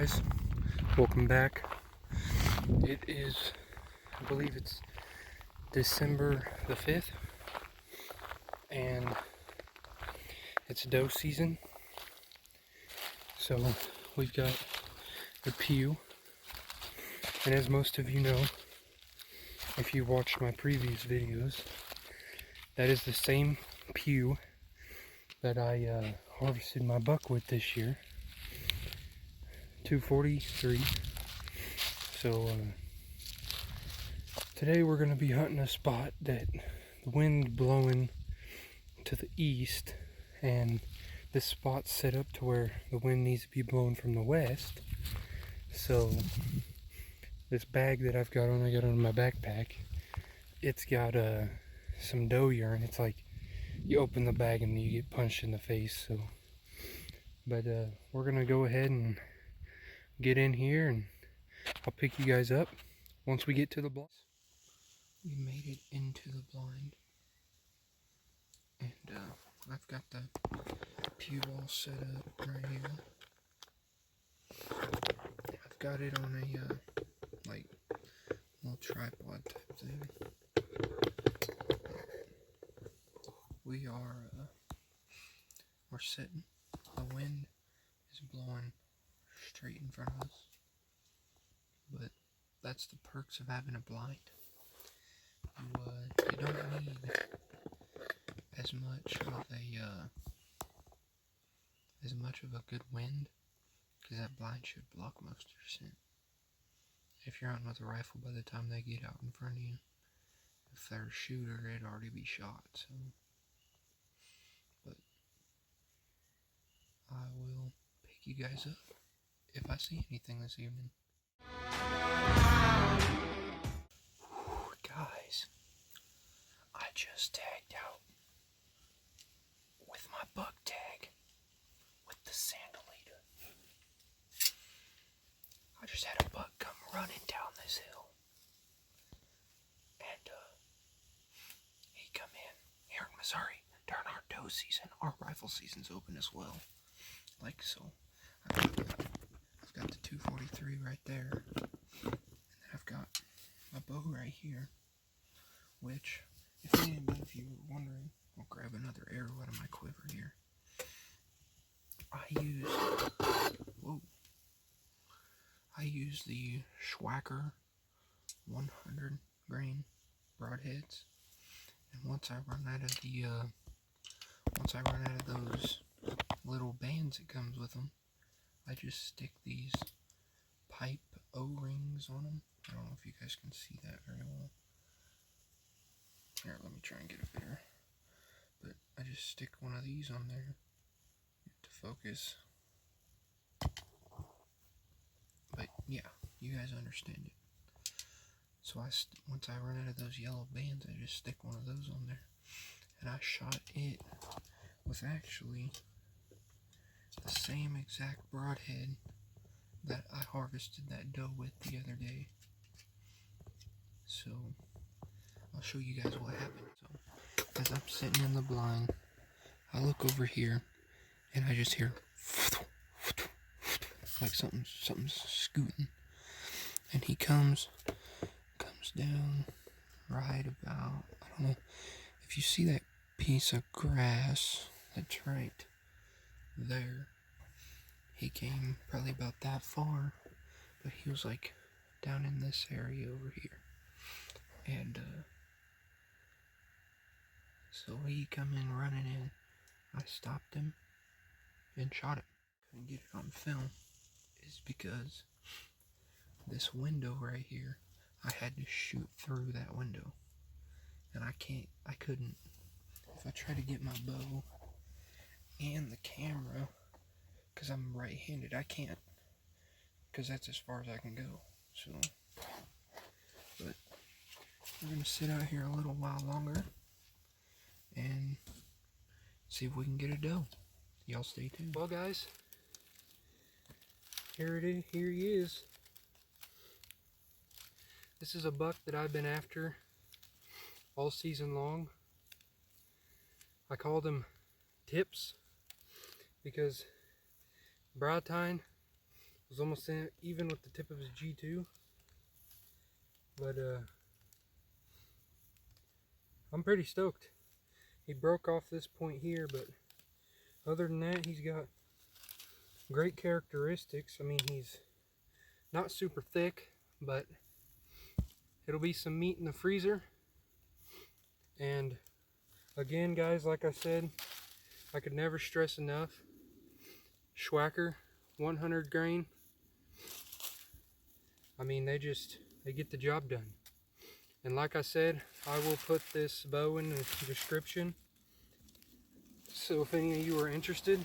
guys, welcome back. It is, I believe it's December the 5th, and it's doe season. So we've got the pew, and as most of you know, if you watched my previous videos, that is the same pew that I harvested my buck with this year. 243. So today we're going to be hunting a spot that the wind blowing to the east, and this spot's set up to where the wind needs to be blowing from the west. So this bag that I've got on, I got on my backpack, it's got some doe urine. It's like you open the bag and you get punched in the face. So but we're going to go ahead and get in here, and I'll pick you guys up once we get to the blind. We made it into the blind, and I've got the pew all set up right here. I've got it on a like little tripod type thing. We're sitting. The wind is blowing straight in front of us, but that's the perks of having a blind. You don't need as much of a good wind, because that blind should block most of your scent. If you're hunting with a rifle, by the time they get out in front of you, if they're a shooter, it'd already be shot. So, but I will pick you guys up if I see anything this evening. Guys, I just tagged out with my buck tag with the Sandlida. I just had a buck come running down this hill, and he come in here in Missouri during our doe season. Our rifle season's open as well, like so. I've got the 243 right there, and then I've got my bow right here, which, if you were wondering, I'll grab another arrow out of my quiver here. I use the Schwacker 100 grain broadheads, and once I run out of those little bands that comes with them, I just stick these pipe O-rings on them. I don't know if you guys can see that very well. Here, let me try and get it better. But I just stick one of these on there to focus. But yeah, you guys understand it. So once I run out of those yellow bands, I just stick one of those on there. And I shot it with actually the same exact broadhead that I harvested that doe with the other day. So I'll show you guys what happened. So as I'm sitting in the blind, I look over here and I just hear like something's scooting, and he comes down right about, I don't know if you see that piece of grass that's right there. He came probably about that far, but he was like down in this area over here, and so he come in running in. I stopped him and shot him. Couldn't get it on film is because this window right here, I had to shoot through that window, and I couldn't, if I try to get my bow and the camera, because I'm right-handed, I can't, because that's as far as I can go. So, but we're going to sit out here a little while longer and see if we can get a doe. Y'all stay tuned. Well guys, here he is. This is a buck that I've been after all season long. I called him Tips because brow tine was almost even with the tip of his G2. But I'm pretty stoked. He broke off this point here, but other than that, he's got great characteristics. I mean, he's not super thick, but it'll be some meat in the freezer. And again, guys, like I said, I could never stress enough, Schwacker 100 grain, I mean, they get the job done. And like I said, I will put this bow in the description, so if any of you are interested.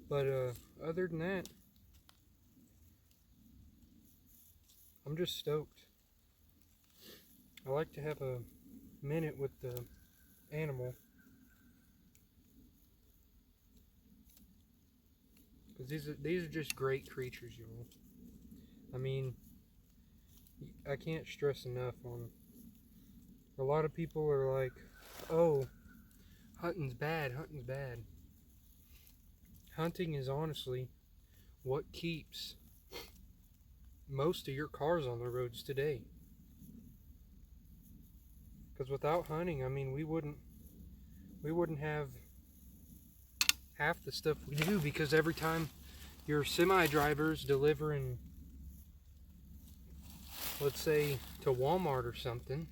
But other than that, I'm just stoked. I like to have a minute with the animal, because these are just great creatures, y'all. I mean, I can't stress enough on. A lot of people are like, "Oh, hunting's bad. Hunting's bad." Hunting is honestly what keeps most of your cars on the roads today. Because without hunting, I mean, we wouldn't have half the stuff we do, because every time your semi driver's delivering, let's say to Walmart or something,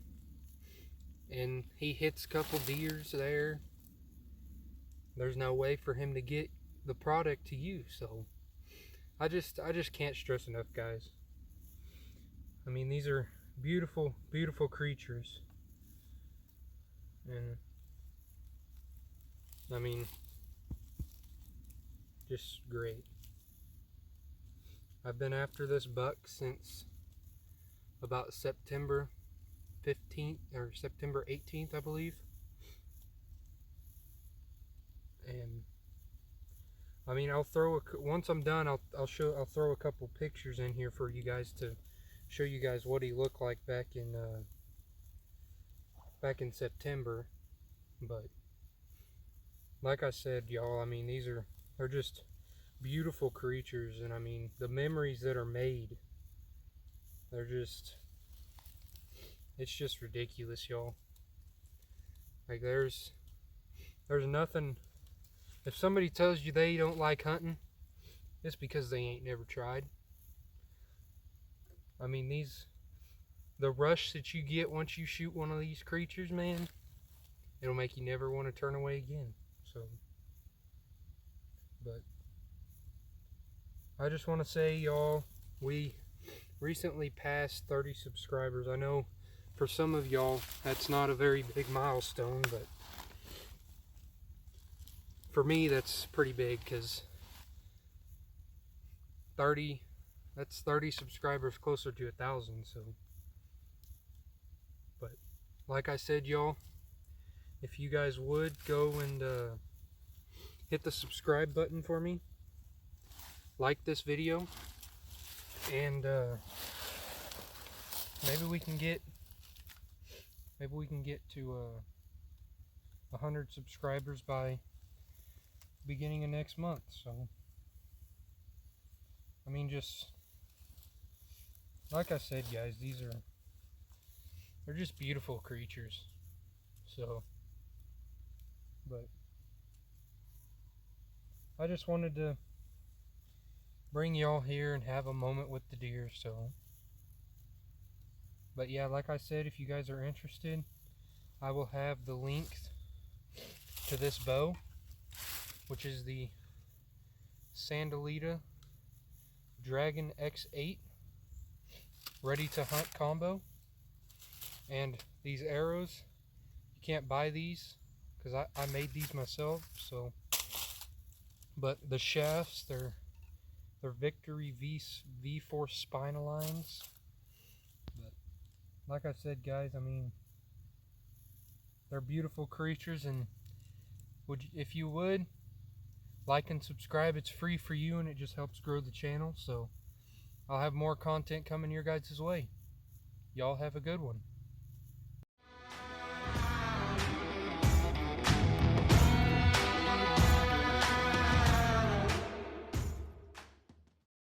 and he hits a couple deers there, there's no way for him to get the product to you. So I just can't stress enough, guys. I mean, these are beautiful, beautiful creatures. And I mean, just great. I've been after this buck since about September 15th or September 18th, I believe. And I mean, I'll throw once I'm done, I'll throw a couple pictures in here for you guys to show you guys what he looked like back in September. But like I said, y'all, I mean, they're just beautiful creatures, and I mean, the memories that are made, it's just ridiculous, y'all. Like, there's nothing. If somebody tells you they don't like hunting, it's because they ain't never tried. I mean, the rush that you get once you shoot one of these creatures, man, it'll make you never want to turn away again. So, but I just want to say, y'all, we recently passed 30 subscribers. I know for some of y'all that's not a very big milestone, but for me that's pretty big, because 30 subscribers, closer to 1,000. So, but like I said, y'all, if you guys would go and hit the subscribe button for me, like this video, and maybe we can get to 100 subscribers by beginning of next month. So I mean, just like I said, guys, they're just beautiful creatures. So, but I just wanted to bring y'all here and have a moment with the deer. So, but yeah, like I said, if you guys are interested, I will have the link to this bow, which is the Sandlida Dragon X8 ready to hunt combo. And these arrows, you can't buy these because I made these myself. So, but the shafts, they're Victory V4 spinal lines. But like I said, guys, I mean, they're beautiful creatures, and if you would like and subscribe, it's free for you, and it just helps grow the channel. So I'll have more content coming your guys' way. Y'all have a good one.